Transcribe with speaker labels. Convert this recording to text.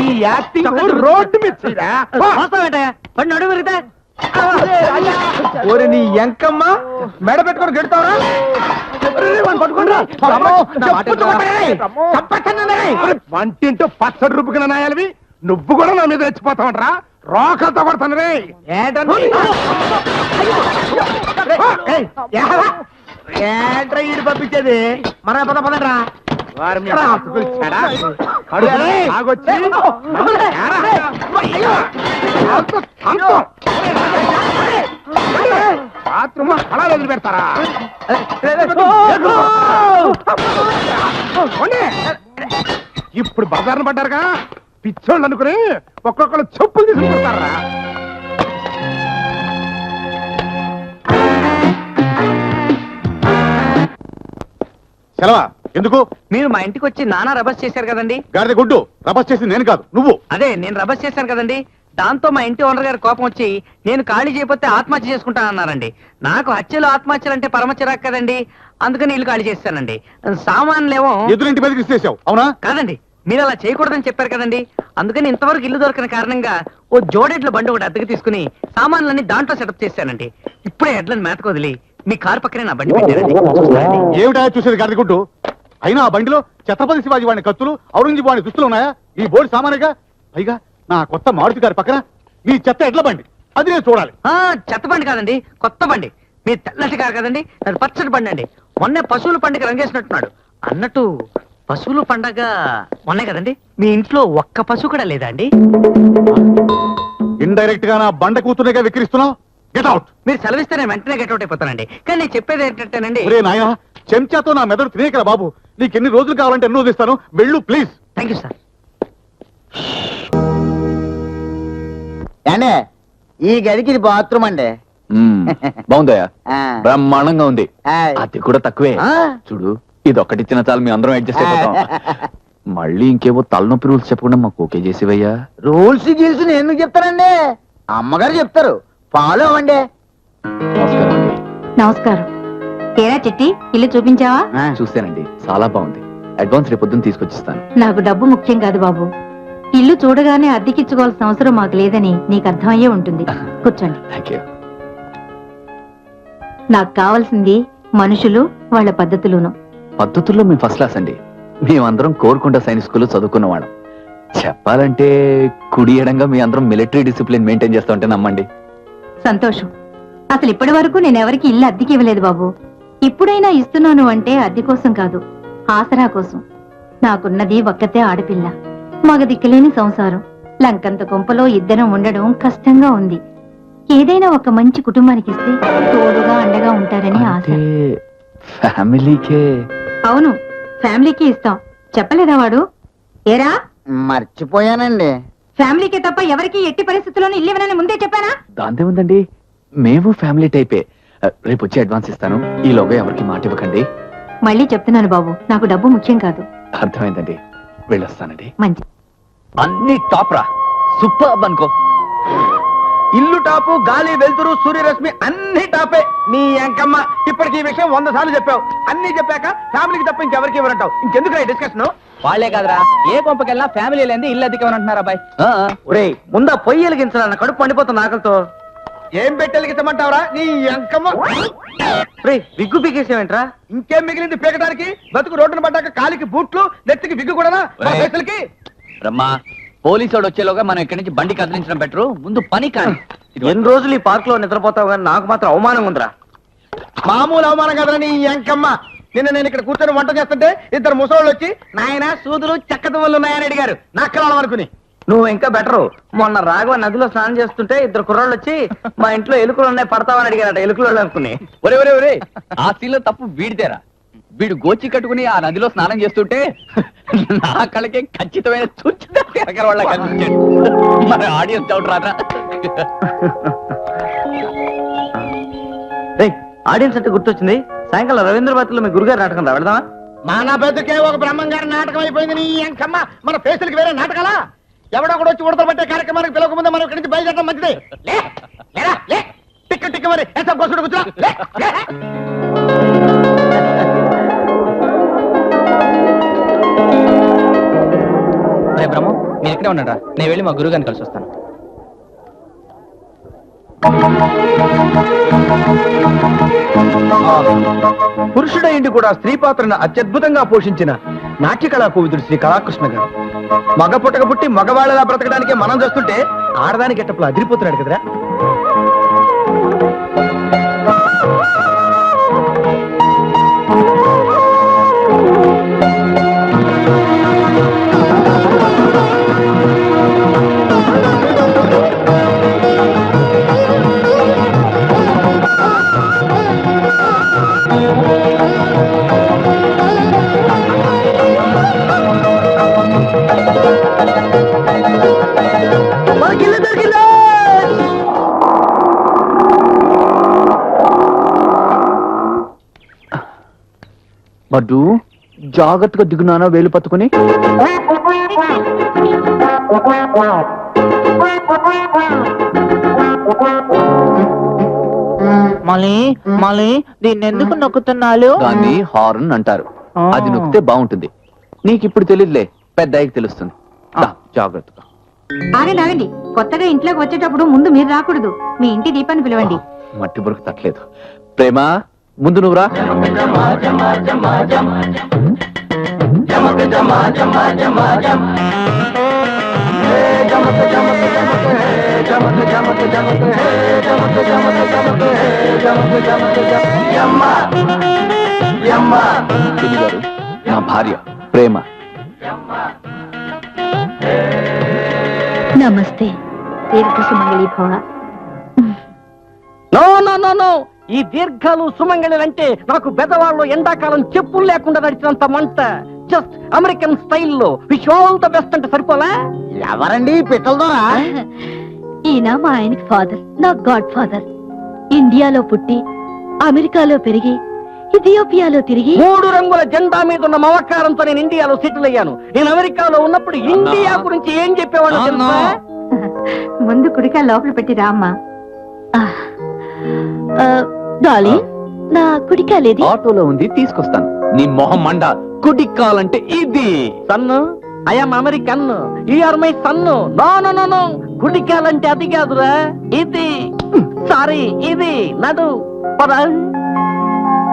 Speaker 1: ఈ acting road మీద అడుగుతా ఓరి నీ ఎంకమ్మ మెడ పెట్టుకొని గెడతావరా వంటింటూ పచ్చడి రూపుకిన నాయాలవి నువ్వు కూడా నా మీద రెచ్చిపోతావంటరా రోకలతో కొడతాను రే ఏంట్రా ఈడు పంపించేది మన పద పదరా బాత్రూమ్ అలా వదిలి పెడతారా ఇప్పుడు బజార్ను పడ్డారుగా పిచ్చోళ్ళు అనుకుని ఒక్కొక్కరు చెప్పులు తీసుకుంటారా సెలవా ఎందుకు
Speaker 2: మీరు మా ఇంటికి వచ్చి నానా రబస్ చేశారు కదండి.
Speaker 1: గాడిద గుడ్డు రబస్ చేసి నేను కాదు నువ్వు.
Speaker 2: అదే నేను రబస్ చేశాను కదండి. దాంతో మా ఇంటి ఓనర్ గారి కోపం వచ్చి నేను ఖాళీ చేయకపోతే ఆత్మహత్య చేసుకుంటానన్నారండి. నాకు హత్యలు ఆత్మహత్యలు అంటే పరమ చిరాకు కదండి. అందుకని ఇల్లు ఖాళీ చేస్తానండి. సామాన్లేమో
Speaker 1: ఎదురింటి మీదకి ఇచ్చేసావు అవునా?
Speaker 2: కాదండి, మీరు అలా చేయకూడదని చెప్పారు కదండి. అందుకని ఇంతవరకు ఇల్లు దొరకని కారణంగా ఓ జోడెడ్ల బండి ఒకటి అద్దెకి తీసుకుని సామాన్లన్నీ దాంట్లో సెటప్ చేశానండి. ఇప్పుడే ఎడ్లను మేతకు వదిలి మీ కారు పక్కనే నా బండి పెట్టానండి.
Speaker 1: ఏమిటా చూసేది గాడిద గుడ్డు? అయినా ఆ బండిలో ఛత్రపతి శివాజీ వాడిని కత్తులు ఔరంగజేబు వాడిని దుస్తులు ఉన్నాయా? ఈ బోర్డు సామాన్యగా పైగా నా కొత్త మారుతి గారి పక్కన నీ చెత్త ఎడ్ల బండి, అది నేను చూడాలి.
Speaker 2: చెత్త బండి కాదండి, కొత్త బండి. మీ తెల్లటి కారు కదండి, అది పచ్చడి బండి అండి. మొన్నే పశువుల పండుగ రంగేసినట్టున్నాడు. అన్నట్టు పశువుల పండగ మొన్నే కదండి, మీ ఇంట్లో ఒక్క పశువు కూడా లేదా అండి?
Speaker 1: ఇండైరెక్ట్ గా నా బండ కూతురుగా విక్రిస్తున్నావు. Get out.
Speaker 2: మీరు సెలవిస్తే నేను వెంటనే గెట్ అవుట్ అయిపోతానండి. కానీ నేను చెప్పేది ఏంటంటేనండి,
Speaker 1: నాయన చెంచాతో నా మెదడు తినేకరా బాబు. నీకు ఎన్ని రోజులు కావాలంటే ఎన్నో ఇస్తాను, వెళ్ళు ప్లీజ్.
Speaker 2: Thank you sir.
Speaker 3: అండి ఈ గదికి ఇది బాత్రూమ్ అండి.
Speaker 4: బాగుందయ్యా, బ్రహ్మాండంగా ఉంది. అది కూడా తక్కువే. చూడు, ఇది ఒక్కటి ఇచ్చిన చాలు, మీ అందరం అడ్జస్ట్ అయిపోతాం. మళ్ళీ ఇంకేవో తలనొప్పి రూల్స్ చెప్పకుండా మాకు ఓకే చేసేవయ్యా.
Speaker 3: రూల్స్ గీల్స్ నేను ఎందుకు చెప్తానండి, అమ్మగారు చెప్తారు, ఫాలో అవ్వండి.
Speaker 4: నమస్కారం అండి.
Speaker 5: నమస్కారం. ఏరా చిట్టి, ఇల్లు చూపించావా?
Speaker 4: చూసానండి, చాలా బాగుంది. అడ్వాన్స్ రేపు పొద్దున్న తీసుకొచ్చిస్తాను.
Speaker 5: నాకు డబ్బు ముఖ్యం కాదు బాబు. ఇల్లు చూడగానే అద్దెకిచ్చుకోవాల్సిన అవసరం మాకు లేదని నీకు అర్థమయ్యే ఉంటుంది. కూర్చోండి.
Speaker 4: Thank you.
Speaker 5: నాకు కావాల్సింది మనుషులు, వాళ్ళ పద్ధతులును.
Speaker 4: పద్ధతుల్లో మేము ఫస్ట్ క్లాస్ అండి. మేమందరం కోరుకొండ సైనిక్ స్కూల్లో చదువుకున్నవాళ్ళం. చెప్పాలంటే కుడి ఎడంగా మీ అందరం మిలిటరీ డిసిప్లిన్ మెయింటైన్ చేస్తా ఉంటే నమ్మండి.
Speaker 5: సంతోషం. అసలు ఇప్పటి వరకు నేనెవరికి ఇల్లు అద్దెకి ఇవ్వలేదు బాబు. ఇప్పుడైనా ఇస్తున్నాను అంటే అద్దె కోసం కాదు, ఆసరా కోసం. నాకున్నది ఒక్కతే ఆడపిల్ల, మగ దిక్కులేని సంసారం. లంకంత కొంపలో ఇద్దరం ఉండడం కష్టంగా ఉంది. ఏదైనా ఒక మంచి కుటుంబానికి ఇస్తే తోడుగా అండగా ఉంటారని ఆశ.
Speaker 4: ఫ్యామిలీకే?
Speaker 5: అవును, ఫ్యామిలీకి ఇస్తాం. చెప్పలేదా వాడు? ఏరా,
Speaker 3: మర్చిపోయానండి.
Speaker 5: ఫ్యామిలీకే తప్ప ఎవరికి ఎట్టి పరిస్థితుల్లోనూ ఇల్లు ఇవ్వనని ముందే చెప్పానా?
Speaker 4: దాంతే ఉందండి, మేము ఫ్యామిలీ టైపే. రేపు వచ్చి అడ్వాన్స్ ఇస్తాను. ఈలోగా ఎవరికి మాట ఇవ్వకండి.
Speaker 5: మళ్ళీ చెప్తున్నాను బాబు, నాకు డబ్బు ముఖ్యం కాదు.
Speaker 4: అర్థమైందండి, వెళ్ళొస్తానండి.
Speaker 5: మంచి.
Speaker 4: అన్ని టాప్ రా, సూపర్ అనుకో.
Speaker 2: ఇల్లు టాపు, గాలి వెలుతురు, సూర్యరశ్మి అన్ని టాపే. నీ అంకమ్మ ఇప్పటికి ఈ విషయం 100 సార్లు చెప్పావు. అన్ని చెప్పాక ఫ్యామిలీకి తప్ప ఇంకెవరికి ఇవ్వరంటావు. ఇంకెందుకు డిస్కషన్? వాళ్ళే కాదురా, ఏ పంపకెళ్ళినా ఫ్యామిలీ లేని ఇల్లు అద్దెకి ఇవ్వనంటున్నారు అబ్బాయి. ముందా పొయ్యి వెలిగించాలన్న, కడుపు పండిపోతుంది ఆకలితో. ఏం పెట్టి వెలిగించమంటావురా నీ అంకమ్మ? విగ్గు పీకేసేవేంట్రా? ఇంకేం మిగిలింది పీకడానికి? బతుకు రోడ్డును పడ్డాక కాలికి బూట్లు, నెత్తికి విగ్గు కూడా.
Speaker 4: బ్రహ్మా, పోలీసు వచ్చేలోగా మనం ఇక్కడి నుంచి బండి కదిలించడం బెటరు. ముందు పని కానీ.
Speaker 2: ఎన్ని రోజులు ఈ పార్క్ లో నిద్రపోతావు కానీ నాకు మాత్రం అవమానం ఉందిరా. మామూలు అవమానం కదరా నీ అంకమ్మ. నిన్న నేను ఇక్కడ కూర్చొని వంట చేస్తుంటే ఇద్దరు ముసలోళ్ళు వచ్చి నాయన సూదులు చెక్కదువ్వలు ఉన్నాయని అడిగారు. నక్కలం అనుకుని. నువ్వు ఇంకా బెటరు. మొన్న రాఘవ నదిలో స్నానం చేస్తుంటే ఇద్దరు కుర్రాళ్ళు వచ్చి మా ఇంట్లో ఎలుకలు ఉన్నాయి పడతావని అడిగారట. ఎలుకలు అనుకుని.
Speaker 4: ఒరే, ఆ సీన్లో తప్పు వీడితేరా. వీడు గోచి కట్టుకుని ఆ నదిలో స్నానం చేస్తుంటే నా కళ్ళకే ఖచ్చితమైన వాళ్ళ కనిపించాడు. మరి ఆడియన్స్ డౌట్ రాదా?
Speaker 2: ఆడియన్స్ అంటే గుర్తొచ్చింది. సాయంకాలం రవీంద్ర భారతిలో మీ గురుగారు నాటకం రా వెళ్దామా? మన బతుకే ఒక బ్రహ్మంగారి నాటకం అయిపోయింది నీ ఎంకమ్మ. మన ఫేసులకి వేరే నాటకాలా? ఎవడో కూడా వచ్చి ఉడత పట్టే కార్యక్రమానికి పిలవక ముందే మనం ఇక్కడి నుంచి బయలుదేరడం మంచిది. లే, లేరా, లే. టిక్క టిక్క మరి ఎంత కోసుడు కూర్చో. లే, లే.
Speaker 6: రే బ్రహ్మ, మీరు ఇక్కడే ఉన్నారా? నేను వెళ్ళి మా గురువు గారిని కలిసి వస్తాను.
Speaker 2: పురుషుడైండి కూడా స్త్రీ పాత్రను అత్యద్భుతంగా పోషించిన నాట్య కళా కోవిదుడు శ్రీ కళాకృష్ణ గారు. మగ పుట్టక పుట్టి మగవాళ్ళలా బ్రతకడానికే మనం చేస్తుంటే ఆడదానికి ఎట్టప్పుడు అదిరిపోతున్నాడు కదరా.
Speaker 4: మడ్డు జాగ్రత్తగా దిగునానా వేలు పట్టుకుని.
Speaker 3: మళ్ళీ మళ్ళీ దీన్ని ఎందుకు నొక్కుతున్నాలు?
Speaker 4: దాన్ని హార్న్ అంటారు. అది నొక్కితే బాగుంటుంది. నీకు ఇప్పుడు తెలియదులే, పెద్ద అయ్యకి తెలుస్తుంది. దా, జాగ్రత్తగా.
Speaker 5: ఆగండి ఆగండి, కొత్తగా ఇంట్లోకి వచ్చేటప్పుడు ముందు మీరు రాకూడదు. మీ ఇంటి దీపాన్ని పిలవండి.
Speaker 4: మట్టి బురకు తట్టలేదు. ప్రేమ, ముందు నువ్వురా. గారు, నా భార్య ప్రేమ.
Speaker 5: నమస్తే. దీర్ఘ సుమంగళి భవ.
Speaker 2: నో నో నో నో, ఈ దీర్ఘాలు సుమంగళిలంటే నాకు బెదవాళ్ళు ఎండాకాలం చెప్పులు లేకుండా నడిచినంత మంట. జస్ట్ అమెరికన్ స్టైల్లో విష్ ఆల్ ద బెస్ట్ అంటే సరిపోలా?
Speaker 3: ఎవరండి పిట్టలదోరా?
Speaker 5: ఈయన మా ఆయనకి ఫాదర్, నా గాడ్ ఫాదర్. ఇండియాలో పుట్టి అమెరికాలో పెరిగి ఇథియోపియాలో తిరిగి
Speaker 2: 3 రంగుల జెండా మీద ఉన్న మమకారంతో నేను ఇండియాలో సెటిల్ అయ్యాను. నేను అమెరికాలో ఉన్నప్పుడు ఇండియా గురించి ఏం చెప్పేవాడు తెలుసా?
Speaker 5: ముందు కుడికా లోపల పెట్టి రామ్మా. డాలీ, నా కుడికాలేది?
Speaker 4: ఆటోలో ఉంది, తీసుకొస్తాను. నీ మొహం మండ. కుడికాలంటే ఇది.
Speaker 2: Son, I'm American, you're my son. No no no no, కుడికాలంటే అది కాదురా, ఇది. సారీ, ఇది నడు పద.